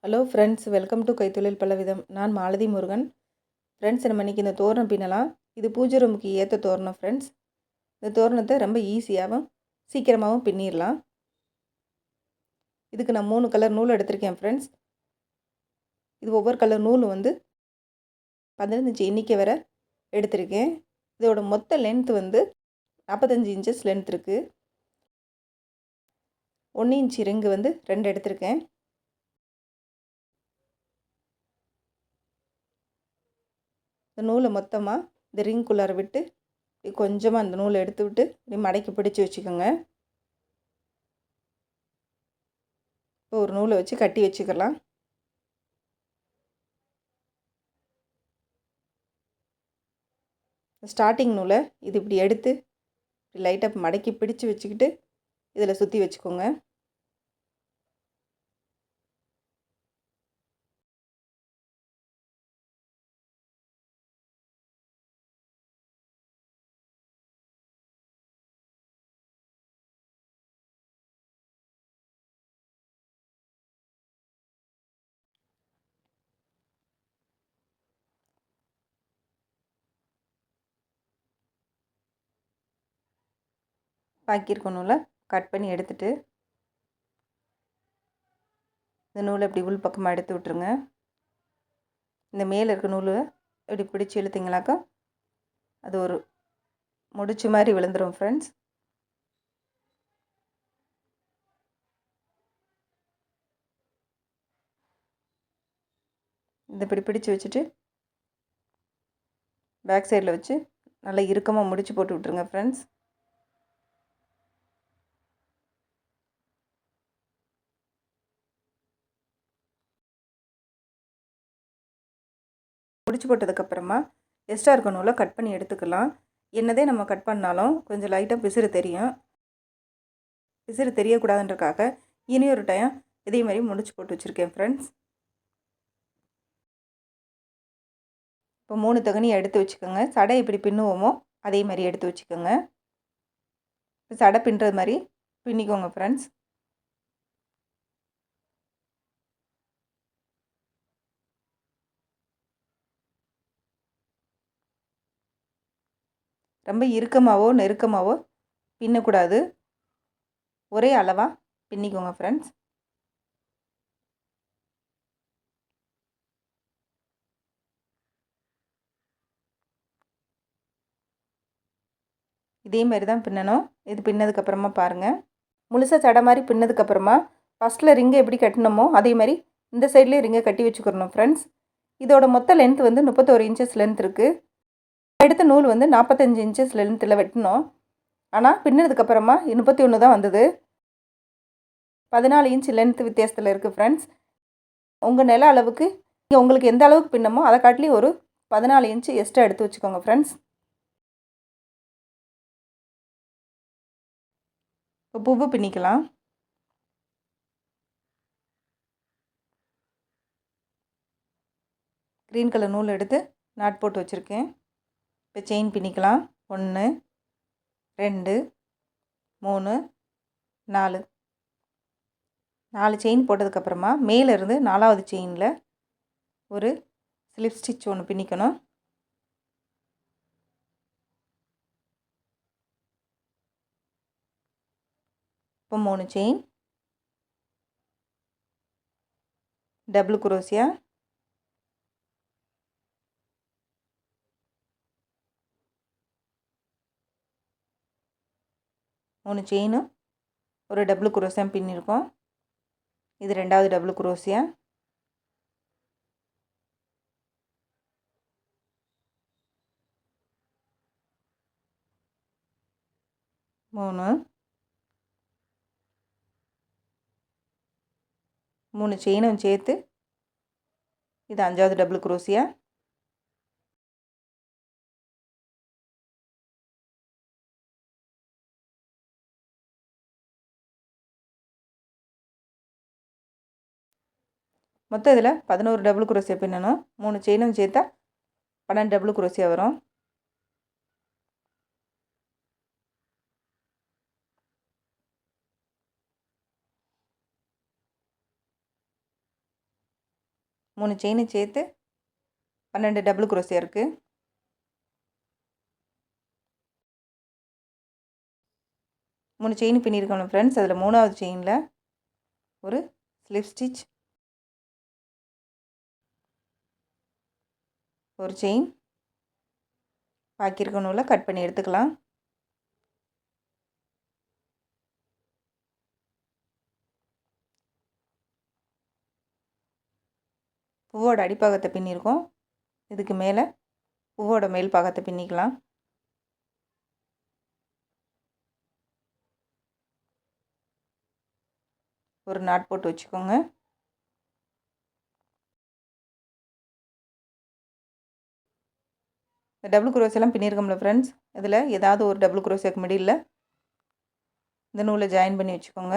Hello friends, welcome to கைத்தொழில் பலவிதம். நான் Malathi Murugan. Friends, நம்ம இன்றைக்கி இந்த தோரணம் பின்னலாம். இது பூஜை ரூமுக்கு ஏற்ற தோரணம் ஃப்ரெண்ட்ஸ். இந்த தோரணத்தை ரொம்ப ஈஸியாகவும் சீக்கிரமாகவும் பின்னிடலாம். இதுக்கு நான் 3 கலர் நூல் எடுத்திருக்கேன் ஃப்ரெண்ட்ஸ். இது ஒவ்வொரு கலர் நூல் 15 எண்ணிக்கை வரை எடுத்திருக்கேன். இதோட மொத்த லென்த் 45 இன்ச்சஸ் லென்த் இருக்குது. 1 இன்ச் ரிங்கு 2 எடுத்திருக்கேன். இந்த நூலை மொத்தமாக இந்த ரிங்குள்ளார விட்டு கொஞ்சமாக அந்த நூலை எடுத்து விட்டு இப்படி மடக்கி பிடிச்சி வச்சுக்கோங்க. இப்போ ஒரு நூலை வச்சு கட்டி வச்சுக்கலாம். ஸ்டார்டிங் நூலை இது இப்படி எடுத்து இப்படி லைட்டாக மடக்கி பிடிச்சி வச்சுக்கிட்டு இதில் சுற்றி வச்சுக்கோங்க. பாக்கி இருக்க நூலை கட் பண்ணி எடுத்துட்டு இந்த நூலை இப்படி உள் பக்கமாக எடுத்து விட்டுருங்க. இந்த மேலே இருக்க நூலை இப்படி பிடிச்சி இழுத்திங்களாக்கா அது ஒரு முடிச்சு மாதிரி விழுந்துடும் ஃப்ரெண்ட்ஸ். இந்த இப்படி பிடிச்சி வச்சுட்டு பேக் சைடில் வச்சு நல்லா இறுக்கமாக முடிச்சு போட்டு விட்ருங்க ஃப்ரெண்ட்ஸ். முடிச்சு போட்டதுக்கப்புறமா எக்ஸ்ட்ரா இருக்க நூலை கட் பண்ணி எடுத்துக்கலாம். என்னதே நம்ம கட் பண்ணாலும் கொஞ்சம் லைட்டாக பிசுறு தெரியும். பிசுறு தெரியக்கூடாதுன்றக்காக இனி ஒரு டைம் இதே மாதிரி முடிச்சு போட்டு வச்சுருக்கேன் ஃப்ரெண்ட்ஸ். இப்போ 3 தகனியை எடுத்து வச்சுக்கோங்க. சடை எப்படி பின்னுவோமோ அதே மாதிரி எடுத்து வச்சுக்கோங்க. இப்போ சடை பின்னுறது மாதிரி பின்னிக்கோங்க ஃப்ரெண்ட்ஸ். ரொம்ப இறுக்கமாகவோ நெருக்கமாகவோ பின்னக்கூடாது. ஒரே அளவாக பின்னிக்கோங்க ஃப்ரெண்ட்ஸ். இதே மாதிரி தான் பின்னணும். இது பின்னதுக்கப்புறமா பாருங்கள். முழுசாக சடை மாதிரி பின்னதுக்கப்புறமா ஃபஸ்ட்டில் ரிங்கை எப்படி கட்டினோமோ அதே மாதிரி இந்த சைட்லேயே ரிங்கை கட்டி வச்சுக்கிறணும் ஃப்ரெண்ட்ஸ். இதோட மொத்த லென்த் 31 இன்ச்சஸ் லென்த் இருக்குது. எடுத்த நூல் 45 இன்ச்சஸ் லென்த்தில் வெட்டினோம். ஆனால் பின்னதுக்கப்புறமா 31 தான் வந்தது. 14 இன்ச் லென்த் வித்தியாசத்தில் இருக்குது ஃப்ரெண்ட்ஸ். உங்கள் நில அளவுக்கு நீங்கள் உங்களுக்கு எந்த அளவுக்கு பின்னமோ அதை காட்டிலே ஒரு 14 இன்ச்சு எக்ஸ்ட்ரா எடுத்து வச்சுக்கோங்க ஃப்ரெண்ட்ஸ். இப்போ பூவு பின்னிக்கலாம். க்ரீன் கலர் நூல் எடுத்து நாட் போட்டு வச்சுருக்கேன். இப்போ செயின் பின்னிக்கலாம். 1 2 3 4 செயின் போட்டதுக்கப்புறமா மேலேருந்து 4வது செயினில் ஒரு ஸ்லிப் ஸ்டிச் ஒன்று பின்னிக்கணும். இப்போ 3 செயின் டபுள் குரோசியா, மூணு செயினும் ஒரு டபுள் குரோசியா பின்னிருக்கோம். இது 2வது டபுள் குரோசியா. மூணு செயினும் சேர்த்து இது 5வது டபுள் குரோசியா. மொத்தம் இதில் 11 டபுள் குரோசியா பின்னணும். 3 செயினும் சேர்த்தா 12 டபுள் குரோசியா வரும். 3 செயினை சேர்த்து 12 டபுள் குரோசியா இருக்குது. மூணு செயின் பின்னியிருக்கோம் ஃப்ரெண்ட்ஸ். அதில் 3வது செயினில் ஒரு ஸ்லிப் ஸ்டிச், ஒரு செயின் பாக்கி இருக்க நூலை கட் பண்ணி எடுத்துக்கலாம். பூவோட அடிப்பாகத்தை பின்னியிருக்கோம். இதுக்கு மேலே பூவோட மேல் பாகத்தை பின்னிக்கலாம். ஒரு நாட் போட்டு வச்சுக்கோங்க. இந்த டபுள் குரோஷியெல்லாம் பின்னியிருக்கோம்ல ஃப்ரெண்ட்ஸ், இதில் ஏதாவது ஒரு டபுள் குரோஷியாக்கு மிடில் இந்த நூலை ஜாயின் பண்ணி வச்சுக்கோங்க.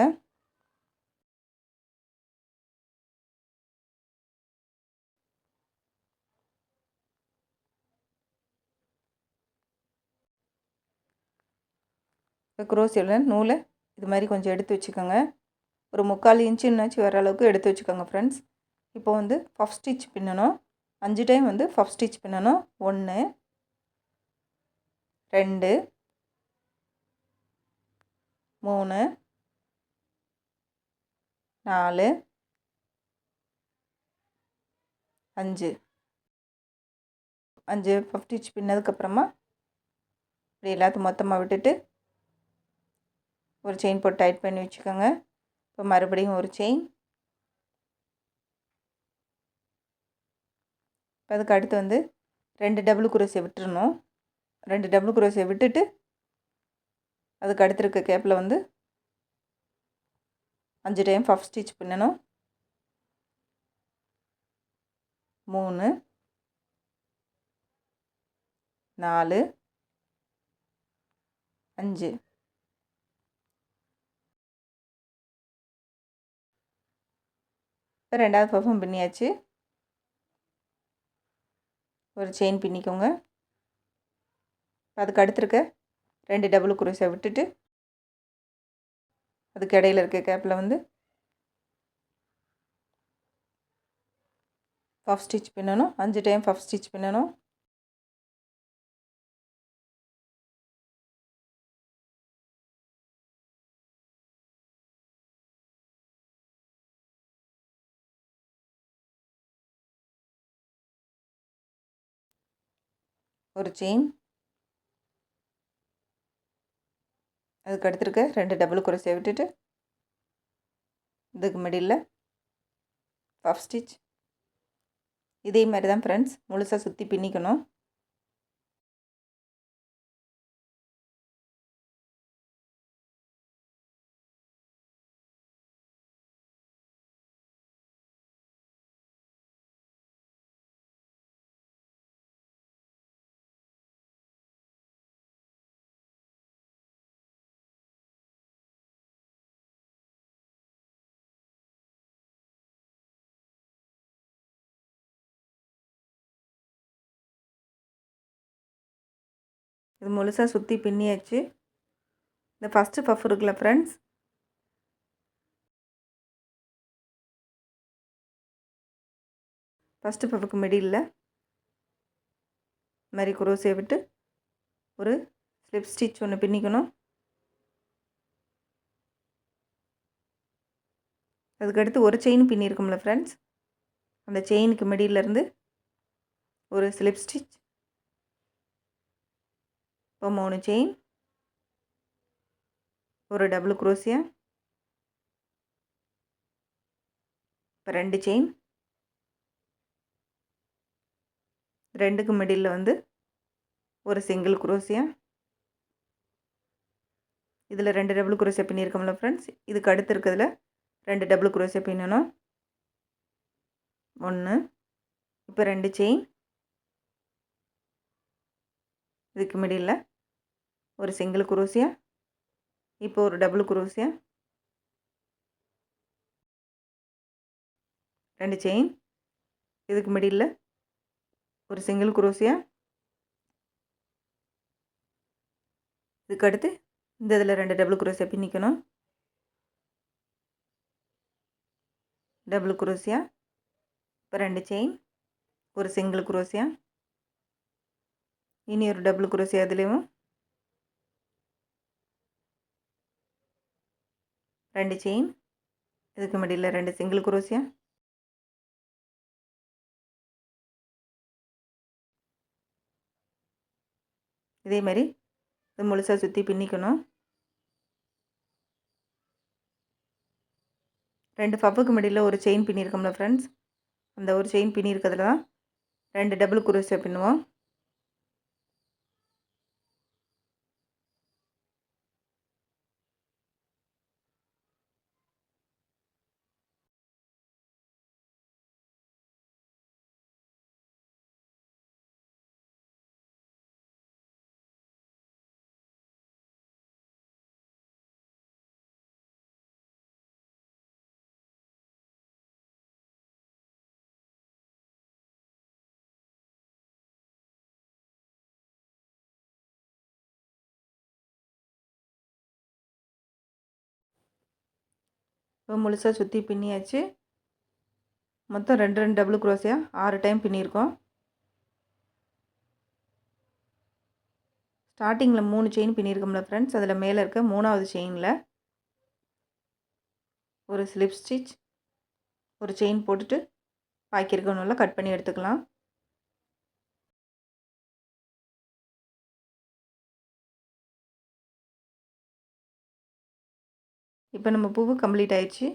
இப்போ குரோஷியில் நூலை இது மாதிரி கொஞ்சம் எடுத்து வச்சுக்கோங்க. ஒரு 3/4 இன்ச்சுன்னாச்சு வர அளவுக்கு எடுத்து வச்சுக்கோங்க ஃப்ரெண்ட்ஸ். இப்போ வந்து பஃப் ஸ்டிச் பின்னணும். 5 டைம் வந்து பஃப் ஸ்டிச் பின்னணும். 1 2 3 4 5 பஃப் ஸ்டிச் பின்னதுக்கப்புறமா இப்படி எல்லாத்தையும் மொத்தமாக விட்டுட்டு ஒரு செயின் போட்டு டைட் பண்ணி வச்சுக்கோங்க. இப்போ மறுபடியும் ஒரு செயின். இப்போ அதுக்கு அடுத்து வந்து 2 டபுள் குரோஷியை விட்டுறணும். 2 டபுள் குரோஷியை விட்டுட்டு அதுக்கு அடுத்து இருக்க கேப்பில் வந்து 5 டைம் பஃப் ஸ்டிச் பின்னணும். 3 4 5 இப்போ 2வது பஃபும் பின்னியாச்சு. ஒரு செயின் பின்னிக்கோங்க. அதுக்கு அடுத்து இருக்க 2 டபுள் குரோஷியை விட்டுட்டு அதுக்கு இடையில இருக்க கேப்பில் வந்து பஃப் ஸ்டிச் பின்னணும். 5 டைம் பஃப் ஸ்டிச் பின்னணும். ஒரு செயின். அதுக்கு அடுத்துருக்க 2 டபுள் குரோஷியை விட்டுட்டு இதுக்கு மிடில் பஃப் ஸ்டிச். இதே மாதிரி தான் ஃப்ரெண்ட்ஸ் முழுசாக சுற்றி பின்னிக்கணும். இது முழுசாக சுற்றி பின்னியாச்சு. இந்த ஃபஸ்ட்டு பஃப் இருக்குல்ல ஃப்ரெண்ட்ஸ், ஃபஸ்ட்டு பஃபுக்கு மிடில் இது மாதிரி குரோஷியை விட்டு ஒரு ஸ்லிப் ஸ்டிச் ஒன்று பின்னிக்கணும். அதுக்கடுத்து ஒரு செயின் பின்னிருக்கும்ல ஃப்ரெண்ட்ஸ், அந்த செயினுக்கு மிடிலேருந்து ஒரு ஸ்லிப் ஸ்டிச். இப்போ 3 செயின், ஒரு டபுள் குரோஷியா, இப்போ 2 செயின், 2க்கு மிடில் வந்து ஒரு சிங்கிள் குரோஷியா. இதில் 2 டபுள் குரோஷியா பின்னிருக்கோம்ல ஃப்ரெண்ட்ஸ், இதுக்கு அடுத்து இருக்கிறதுல 2 டபுள் குரோஷியா பின்னணும். 1 இப்போ 2 செயின், இதுக்கு மிடில் ஒரு சிங்கிள் குரோஷியா, இப்போ ஒரு டபுள் குரோஷியா, 2 செயின், இதுக்கு மிடில் ஒரு சிங்கிள் குரோஷியா. இதுக்கு அடுத்து இந்த இதில் 2 டபுள் குரோஷியா பின்னிக்கணும். டபுள் குரோஷியா, இப்போ 2 செயின், ஒரு சிங்கிள் குரோசியா, இனி ஒரு டபுள் குரோசியா அதுலேயும் 2 செயின், இதுக்கு மடியில் 2 சிங்கிள் குரோசியா, இதே மாதிரி இது முழுசாக சுற்றி பின்னிக்கணும். 2 பஃபுக்கு மடியில் ஒரு செயின் பின்னியிருக்கோம்ல ஃப்ரெண்ட்ஸ், அந்த ஒரு செயின் பின்னியிருக்கிறதுல தான் 2 டபுள் குரோசியா பின்னுவோம். இப்போ முழுசாக சுற்றி பின்னியாச்சு. மொத்தம் 2 டபுள் குரோசியா 6 டைம் பின்னியிருக்கோம். ஸ்டார்டிங்கில் 3 செயின் பின்னியிருக்கோம்ல ஃப்ரெண்ட்ஸ், அதில் மேலே இருக்க 3வது செயினில் ஒரு ஸ்லிப் ஸ்டிச், ஒரு செயின் போட்டுட்டு பாக்கி இருக்கணும்ல கட் பண்ணி எடுத்துக்கலாம். இப்போ நம்ம பூவு கம்ப்ளீட் ஆயிடுச்சு.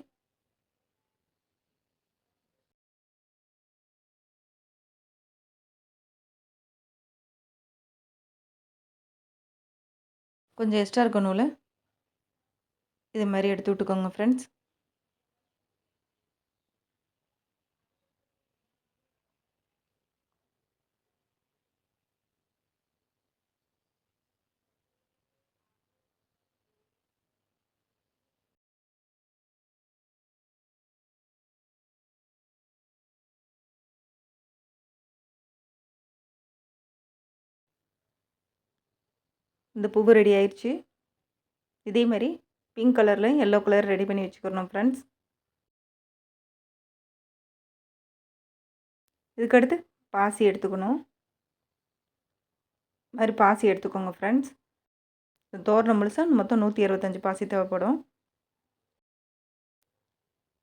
கொஞ்சம் எக்ஸ்ட்ரா இருக்கணும்ல, இது மாதிரி எடுத்து விட்டுக்கோங்க ஃப்ரெண்ட்ஸ். இந்த பூவு ரெடி ஆயிடுச்சு. இதே மாதிரி பிங்க் கலரில் எல்லோ கலர் ரெடி பண்ணி வச்சுக்கிறோம் ஃப்ரெண்ட்ஸ். இதுக்கடுத்து பாசி எடுத்துக்கணும். இது மாதிரி பாசி எடுத்துக்கோங்க ஃப்ரெண்ட்ஸ். தோரணம் முழுசாக மொத்தம் 125 பாசி தேவைப்படும்.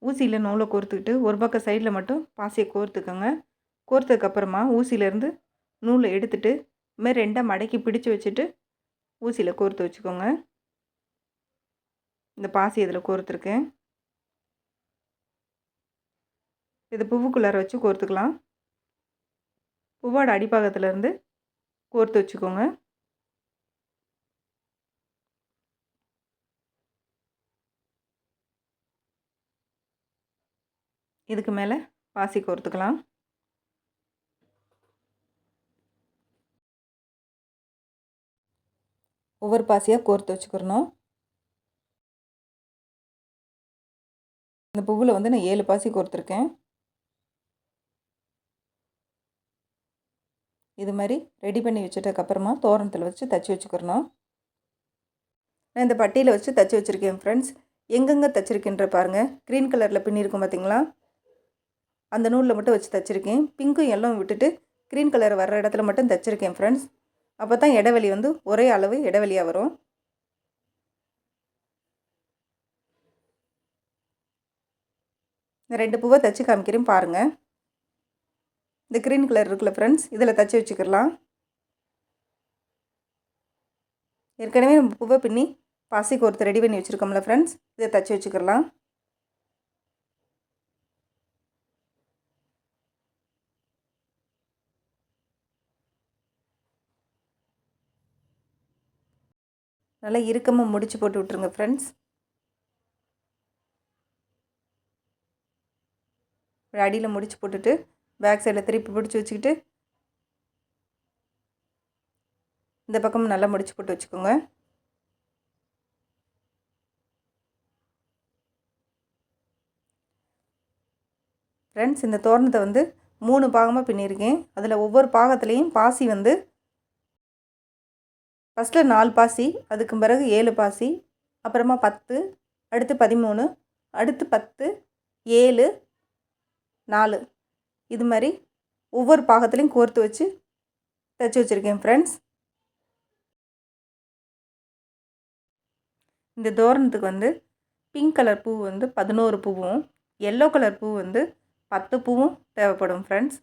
ஊசியில் நூலை கோர்த்துக்கிட்டு ஒரு பக்கம் சைடில் மட்டும் பாசியை கோர்த்துக்கோங்க. கோர்த்ததுக்கப்புறமா ஊசியிலேருந்து நூலை எடுத்துகிட்டு இதுமாதிரி 2 மடக்கி பிடிச்சி வச்சுட்டு ஊசியில் கோர்த்து வச்சுக்கோங்க. இந்த பாசி இதில் கோர்த்துருக்கேன். இது பூவுக்குள்ளார வச்சு கோர்த்துக்கலாம். பூவோட அடிப்பாகத்துலேருந்து கோர்த்து வச்சுக்கோங்க. இதுக்கு மேலே பாசி கோர்த்துக்கலாம். ஒவ்வொரு பாசியாக கோர்த்து வச்சுக்கிறணும். இந்த பூவில் வந்து நான் 7 பாசி கோர்த்துருக்கேன். இது மாதிரி ரெடி பண்ணி வச்சுட்டதுக்கப்புறமா தோரணத்தில் வச்சு தச்சு வச்சுக்கிறணும். நான் இந்த பட்டியில் வச்சு தச்சு வச்சுருக்கேன் ஃப்ரெண்ட்ஸ். எங்கெங்கே தச்சுருக்கேன்ற பாருங்கள். க்ரீன் கலரில் பின்னிருக்கும் பார்த்திங்களா, அந்த நூலில் மட்டும் வச்சு தச்சுருக்கேன். பிங்க்கும் எல்லாம் விட்டுட்டு க்ரீன் கலர் வர்ற இடத்துல மட்டும் தச்சுருக்கேன் ஃப்ரெண்ட்ஸ். அப்போ தான் இடைவெளி வந்து ஒரே அளவு இடைவெளியாக வரும். இந்த 2 பூவை தச்சு காமிக்கிறேன் பாருங்கள். இந்த க்ரீன் கலர் இருக்குல்ல ஃப்ரெண்ட்ஸ், இதில் தச்சு வச்சுக்கலாம். ஏற்கனவே நம்ம பூவை பின்னி பாசி கோர்த்து ரெடி பண்ணி வச்சுருக்கோம்ல ஃப்ரெண்ட்ஸ், இதை தச்சு வச்சுக்கலாம். நல்லா இறுக்கமாக முடிச்சு போட்டு விட்ருங்க ஃப்ரெண்ட்ஸ். அடியில் முடிச்சு போட்டுட்டு பேக் சைடில் திருப்பி பிடிச்சி வச்சுக்கிட்டு இந்த பக்கமும் நல்லா முடிச்சு போட்டு வச்சுக்கோங்க. ஃப்ரெண்ட்ஸ், இந்த தோரணத்தை வந்து 3 பாகமாக பின்னியிருக்கேன். அதில் ஒவ்வொரு பாகத்துலேயும் பாசி வந்து ஃபஸ்ட்டில் 4 பாசி, அதுக்கு பிறகு 7 பாசி, அப்புறமா 10, அடுத்து 13, அடுத்து 10, 7, 4 இது மாதிரி ஒவ்வொரு பாகத்துலேயும் கோர்த்து வச்சு தைச்சி வச்சுருக்கேன் ஃப்ரெண்ட்ஸ். இந்த தோரணத்துக்கு வந்து பிங்க் கலர் பூ வந்து 11 பூவும், எல்லோ கலர் பூ வந்து 10 பூவும் தேவைப்படும் ஃப்ரெண்ட்ஸ்.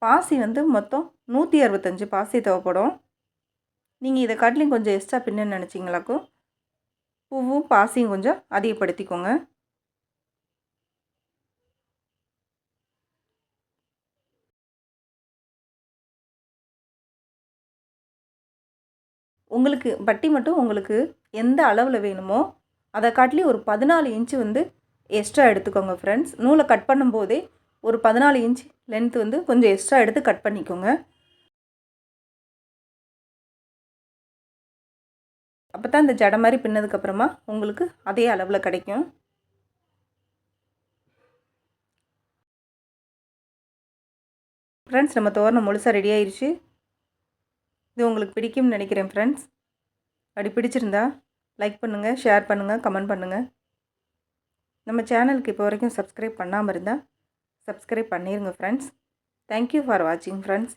பாசி வந்து மொத்தம் 165 பாசி தேவைப்படும். நீங்கள் இதை காட்டிலையும் கொஞ்சம் எக்ஸ்ட்ரா பின்னன்னு நினச்சிங்களாக்கும் பூவும் பாசியும் கொஞ்சம் அதிகப்படுத்திக்கோங்க. உங்களுக்கு பட்டி மட்டும் உங்களுக்கு எந்த அளவில் வேணுமோ அதை காட்டிலையும் ஒரு 14 இன்ச்சு வந்து எக்ஸ்ட்ரா எடுத்துக்கோங்க ஃப்ரெண்ட்ஸ். நூலை கட் பண்ணும்போதே ஒரு 14 இன்ச் லென்த் வந்து கொஞ்சம் எக்ஸ்ட்ரா எடுத்து கட் பண்ணிக்கோங்க. அப்போ தான் இந்த ஜடை மாதிரி பின்னதுக்கப்புறமா உங்களுக்கு அதே அளவில் கிடைக்கும். ஃப்ரெண்ட்ஸ், நம்ம தோரணம் முழுசாக ரெடி ஆயிடுச்சு. இது உங்களுக்கு பிடிக்கும்னு நினைக்கிறேன் ஃப்ரெண்ட்ஸ். அப்படி பிடிச்சிருந்தா லைக் பண்ணுங்கள், ஷேர் பண்ணுங்கள், கமெண்ட் பண்ணுங்கள். நம்ம சேனலுக்கு இப்போ வரைக்கும் சப்ஸ்கிரைப் பண்ணாமல் இருந்தால் சப்ஸ்கிரைப் பண்ணிடுங்க ஃப்ரெண்ட்ஸ். தேங்க்யூ ஃபார் வாட்சிங் ஃப்ரெண்ட்ஸ்.